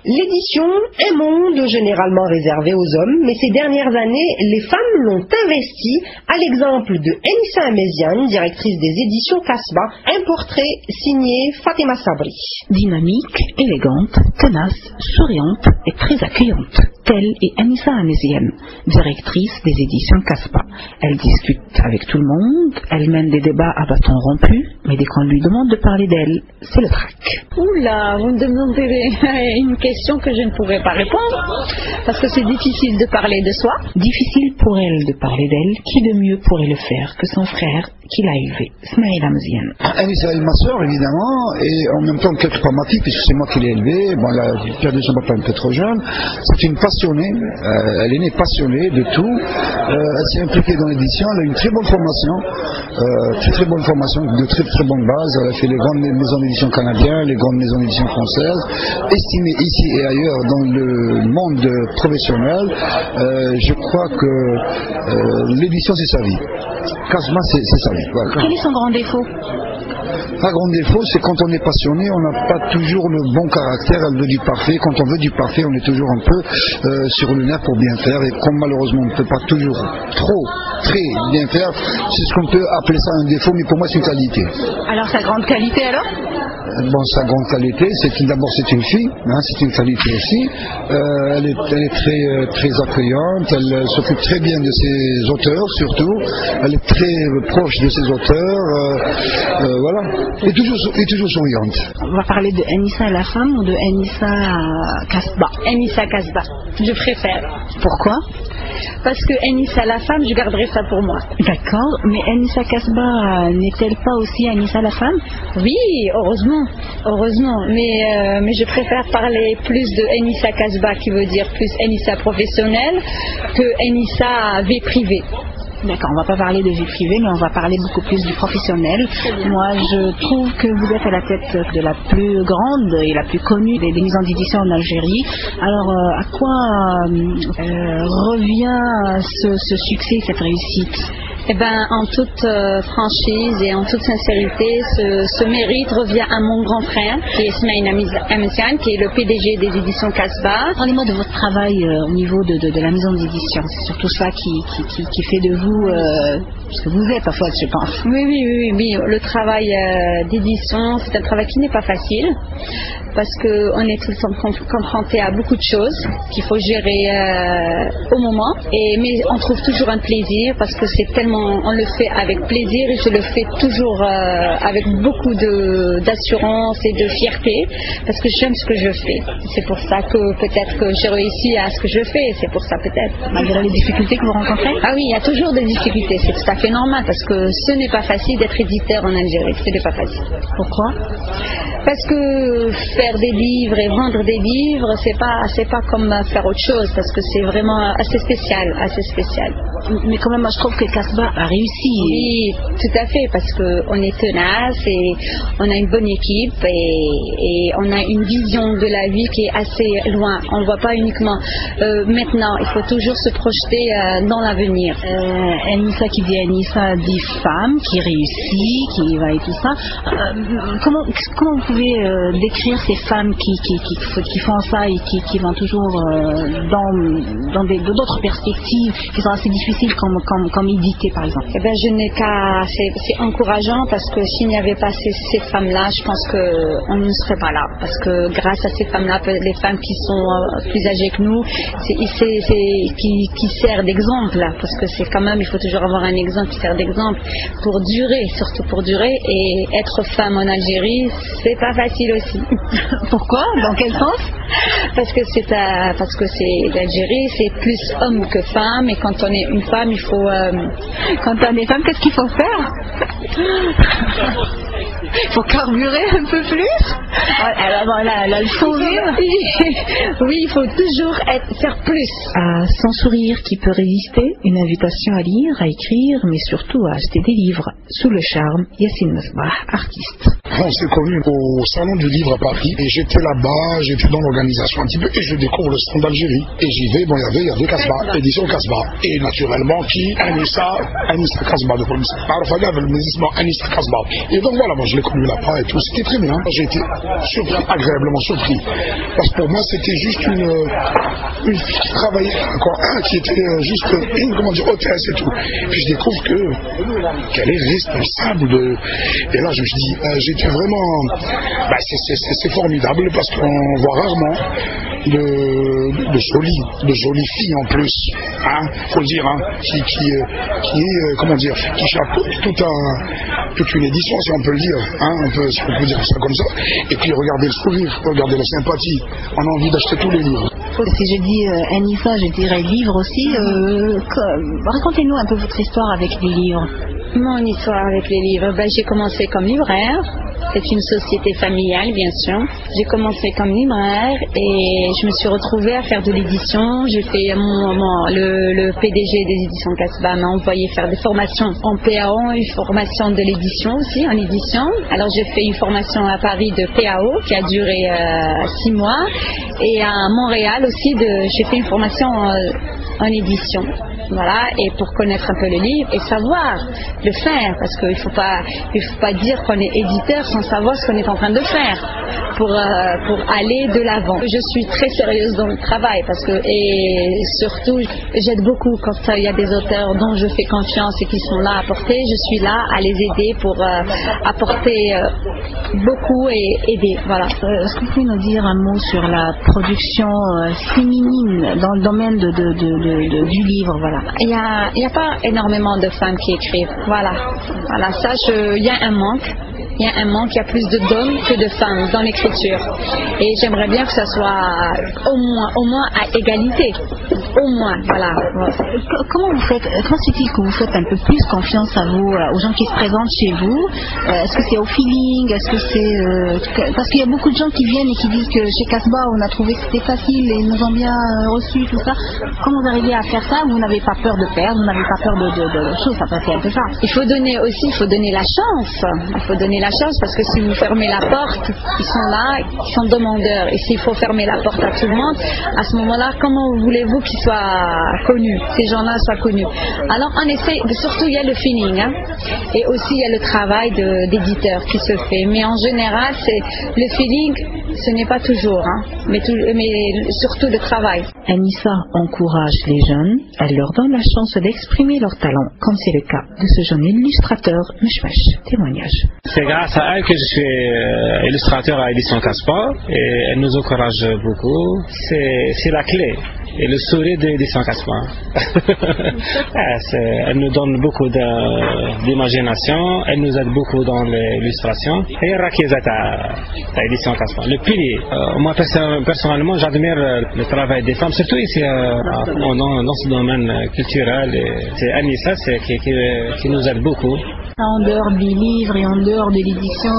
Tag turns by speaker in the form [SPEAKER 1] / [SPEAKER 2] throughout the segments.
[SPEAKER 1] L'édition, un monde généralement réservé aux hommes, mais ces dernières années, les femmes l'ont investi, à l'exemple de Enissa Ameziane, directrice des éditions Kasbah, un portrait signé Fatima Sabri.
[SPEAKER 2] Dynamique, élégante, tenace, souriante et très accueillante. Telle est Enissa Ameziane, directrice des éditions Kasbah. Elle discute avec tout le monde, elle mène des débats à bâton rompu, mais dès qu'on lui demande de parler d'elle, c'est le trac.
[SPEAKER 3] Oula, vous me demandez une question que je ne pourrais pas répondre, parce que c'est difficile de parler de soi.
[SPEAKER 2] Difficile pour elle de parler d'elle, qui de mieux pourrait le faire que son frère qui l'a élevé, Smaïl Ameziane.
[SPEAKER 4] Enissa est ma soeur, évidemment, et en même temps quelque part ma fille, puisque c'est moi qui l'ai élevée. Bon, elle a perdu son papa un peu trop jeune. C'est une passionnée, elle est née passionnée de tout. Elle s'est impliquée dans l'édition, elle a une très bonne formation, très bonne formation, de très bonnes bases. Elle a fait les grandes maisons d'édition canadiennes, les grandes maisons d'édition françaises, estimées ici et ailleurs dans le monde professionnel. Je crois que l'édition c'est sa vie. Kasbah c'est sa vie. Voilà.
[SPEAKER 2] Quel est son grand défaut?
[SPEAKER 4] Un grand défaut, c'est quand on est passionné, on n'a pas toujours le bon caractère, elle veut du parfait. Quand on veut du parfait, on est toujours un peu sur le nerf pour bien faire. Et comme malheureusement on ne peut pas toujours très bien faire, c'est ce qu'on peut appeler ça un défaut, mais pour moi c'est une qualité.
[SPEAKER 2] Alors sa grande qualité alors?
[SPEAKER 4] Bon, sa grande qualité, d'abord c'est une fille, hein, c'est une qualité aussi. Elle est très accueillante, elle s'occupe très bien de ses auteurs surtout. Elle est très proche de ses auteurs, voilà. Et toujours souriante.
[SPEAKER 2] On va parler de Enissa la femme ou de Enissa Kasbah?
[SPEAKER 3] Enissa Kasbah, je préfère.
[SPEAKER 2] Pourquoi?
[SPEAKER 3] Parce que Enissa la femme, je garderai ça pour moi.
[SPEAKER 2] D'accord, mais Enissa Kasbah n'est-elle pas aussi Enissa la femme?
[SPEAKER 3] Oui, heureusement, mais je préfère parler plus de Enissa Kasbah, qui veut dire plus Enissa professionnelle, que Enissa vie privée.
[SPEAKER 2] D'accord, on ne va pas parler de vie privée, mais on va parler beaucoup plus du professionnel. Moi, je trouve que vous êtes à la tête de la plus grande et la plus connue des maisons d'édition en Algérie. Alors, à quoi revient ce succès, cette réussite?
[SPEAKER 3] Eh bien, en toute franchise et en toute sincérité, ce mérite revient à mon grand frère, qui est Smaïl Ameziane, qui est le PDG des éditions Kasbah.
[SPEAKER 2] Parlez-moi de votre travail au niveau de la maison d'édition. C'est surtout ça qui fait de vous ce que vous êtes, en fait, je pense.
[SPEAKER 3] Oui. Le travail d'édition, c'est un travail qui n'est pas facile, parce qu'on est tout le temps confronté à beaucoup de choses qu'il faut gérer au moment. Mais on trouve toujours un plaisir, parce que c'est tellement, on le fait avec plaisir, et je le fais toujours avec beaucoup d'assurance et de fierté, parce que j'aime ce que je fais. C'est pour ça que peut-être que j'ai réussi à ce que je fais, c'est pour ça peut-être.
[SPEAKER 2] Malgré les difficultés que vous rencontrez?
[SPEAKER 3] Ah oui, il y a toujours des difficultés, c'est tout à fait normal, parce que ce n'est pas facile d'être éditeur en Algérie, ce n'est pas facile.
[SPEAKER 2] Pourquoi?
[SPEAKER 3] Parce que faire des livres et vendre des livres, c'est pas comme faire autre chose, parce que c'est vraiment assez spécial.
[SPEAKER 2] Mais quand même, moi je trouve que Kasbah a réussi.
[SPEAKER 3] Oui, tout à fait, parce qu'on est tenace et on a une bonne équipe et on a une vision de la vie qui est assez loin. On ne voit pas uniquement maintenant, il faut toujours se projeter dans l'avenir.
[SPEAKER 2] Enissa qui dit Enissa dit femme, qui réussit, qui va et tout ça. Comment vous pouvez décrire ces femmes qui font ça et qui vont toujours dans d'autres perspectives qui sont assez difficiles comme éditer par exemple?
[SPEAKER 3] Eh bien, je n'ai qu'à... C'est encourageant, parce que s'il n'y avait pas ces femmes-là, je pense qu'on ne serait pas là. Parce que grâce à ces femmes-là, les femmes qui sont plus âgées que nous, qui servent d'exemple. Parce que c'est quand même, il faut toujours avoir un exemple qui sert d'exemple pour durer, surtout pour durer. Et être femme en Algérie, c'est pas facile aussi.
[SPEAKER 2] Pourquoi? Dans quel sens?
[SPEAKER 3] Parce que l'Algérie, c'est plus homme que femme, et quand on est une femme, il faut...
[SPEAKER 2] Quand on est femme, qu'est-ce qu'il faut faire? Il faut carburer un peu plus. Alors voilà, le sourire.
[SPEAKER 3] Oui, il faut toujours faire plus.
[SPEAKER 2] Sans sourire qui peut résister, une invitation à lire, à écrire, mais surtout à acheter des livres. Sous le charme, Yassine Mesbah, artiste.
[SPEAKER 5] On s'est connus au salon du livre à Paris, et j'étais là-bas, j'étais dans l'organisation un petit peu, et je découvre le stand d'Algérie. Et j'y vais, bon, il y avait Kasbah, édition Kasbah. Et naturellement, Enissa Kasbah, de police. Enissa Kasbah. Et donc voilà, bon, je l'ai connu là-bas et tout, c'était très bien. J'ai été surpris, agréablement surpris. Parce que pour moi, c'était juste une fille qui travaillait, qui était juste une, hôtesse et tout. Puis je découvre qu'elle est responsable de... Et là, je me dis, j'étais vraiment... c'est formidable parce qu'on voit rarement de jolies filles en plus, faut le dire, qui chapeaute toute une édition, si on peut le dire, si on peut dire ça comme ça. Et puis regardez le sourire, regardez la sympathie, on a envie d'acheter tous les livres.
[SPEAKER 2] Si je dis Anissa, je dirais livre aussi. Racontez-nous un peu votre histoire avec les livres.
[SPEAKER 3] Mon histoire avec les livres, j'ai commencé comme libraire. C'est une société familiale, bien sûr. J'ai commencé comme libraire et je me suis retrouvée à faire de l'édition. J'ai fait le PDG des éditions Casbah m'a envoyé faire des formations en PAO, une formation de l'édition aussi, en édition. Alors j'ai fait une formation à Paris de PAO qui a duré 6 mois et à Montréal aussi, j'ai fait une formation en édition. Voilà, et pour connaître un peu le livre et savoir le faire, parce qu'il ne faut pas dire qu'on est éditeur sans savoir ce qu'on est en train de faire pour aller de l'avant. Je suis très sérieuse dans le travail et surtout j'aide beaucoup quand il y a des auteurs dont je fais confiance et qui sont là à apporter. Je suis là à les aider pour apporter beaucoup et aider. Voilà.
[SPEAKER 2] Est-ce que vous pouvez nous dire un mot sur la production féminine dans le domaine du livre? Voilà.
[SPEAKER 3] Il y a pas énormément de femmes qui écrivent. Voilà, ça, il y a un manque. Il y a un manque, il y a plus d'hommes que de femmes dans l'écriture. Et j'aimerais bien que ça soit au moins à égalité. Au moins, voilà.
[SPEAKER 2] Comment c'est-il que vous faites un peu plus confiance à vous, aux gens qui se présentent chez vous? Est-ce que c'est au feeling? Est-ce que c'est... Parce qu'il y a beaucoup de gens qui viennent et qui disent que chez Casbah, on a trouvé que c'était facile et ils nous ont bien reçus, tout ça. Comment vous arrivez à faire ça? Vous n'avez pas peur de perdre, vous n'avez pas peur de choses, ça passe un peu ça.
[SPEAKER 3] Il faut donner la chance. Il faut donner la chance parce que si vous fermez la porte, ils sont là, ils sont demandeurs. Et s'il faut fermer la porte à tout le monde, à ce moment-là, comment voulez-vous qu'ils soient connus, ces gens-là soient connus? Alors on essaie, surtout il y a le feeling, et aussi il y a le travail d'éditeur qui se fait. Mais en général, le feeling, ce n'est pas toujours, mais surtout le travail.
[SPEAKER 2] Anissa encourage les jeunes, elle leur donne la chance d'exprimer leur talent, comme c'est le cas de ce jeune illustrateur Meshmesh. Témoignage.
[SPEAKER 6] C'est grâce à elle que je suis illustrateur à Édition Casbah et elle nous encourage beaucoup. C'est la clé. Et le sourire de Édition Casbah. Elle nous donne beaucoup d'imagination, elle nous aide beaucoup dans l'illustration. Et elle raquette à Édition Casbah. Le pilier. Moi personnellement, j'admire le travail des femmes, surtout ici dans ce domaine culturel. C'est Anissa qui nous aide beaucoup.
[SPEAKER 2] En dehors des livres et en dehors de l'édition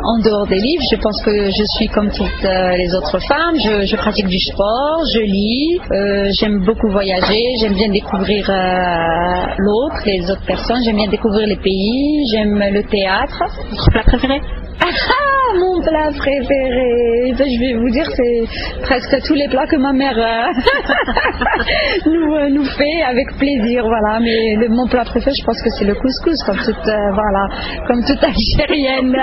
[SPEAKER 3] En dehors des livres, je pense que je suis comme toutes les autres femmes. Je pratique du sport, je lis, j'aime beaucoup voyager, j'aime bien découvrir l'autre, les autres personnes, j'aime bien découvrir les pays, j'aime le théâtre.
[SPEAKER 2] Votre plat préféré?
[SPEAKER 3] Mon plat préféré, je vais vous dire, c'est presque tous les plats que ma mère nous fait avec plaisir, voilà. Mais mon plat préféré, je pense que c'est le couscous, comme toute Algérienne.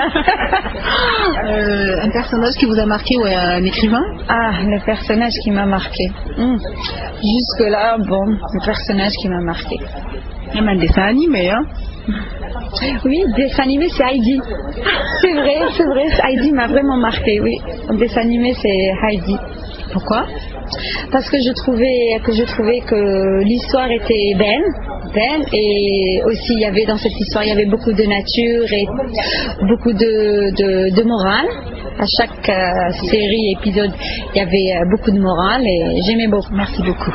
[SPEAKER 2] Un personnage qui vous a marqué ou un écrivain?
[SPEAKER 3] Le personnage qui m'a marqué. Jusque là, le personnage qui m'a marqué.
[SPEAKER 2] Il y a même un dessin animé,
[SPEAKER 3] Oui, dessin animé, c'est Heidi. C'est vrai, Heidi m'a vraiment marqué, oui. Le dessin animé, c'est Heidi.
[SPEAKER 2] Pourquoi?
[SPEAKER 3] Parce que je trouvais que l'histoire était belle et aussi dans cette histoire il y avait beaucoup de nature et beaucoup de morale. À chaque série, épisode, il y avait beaucoup de morale et j'aimais beaucoup.
[SPEAKER 2] Merci beaucoup.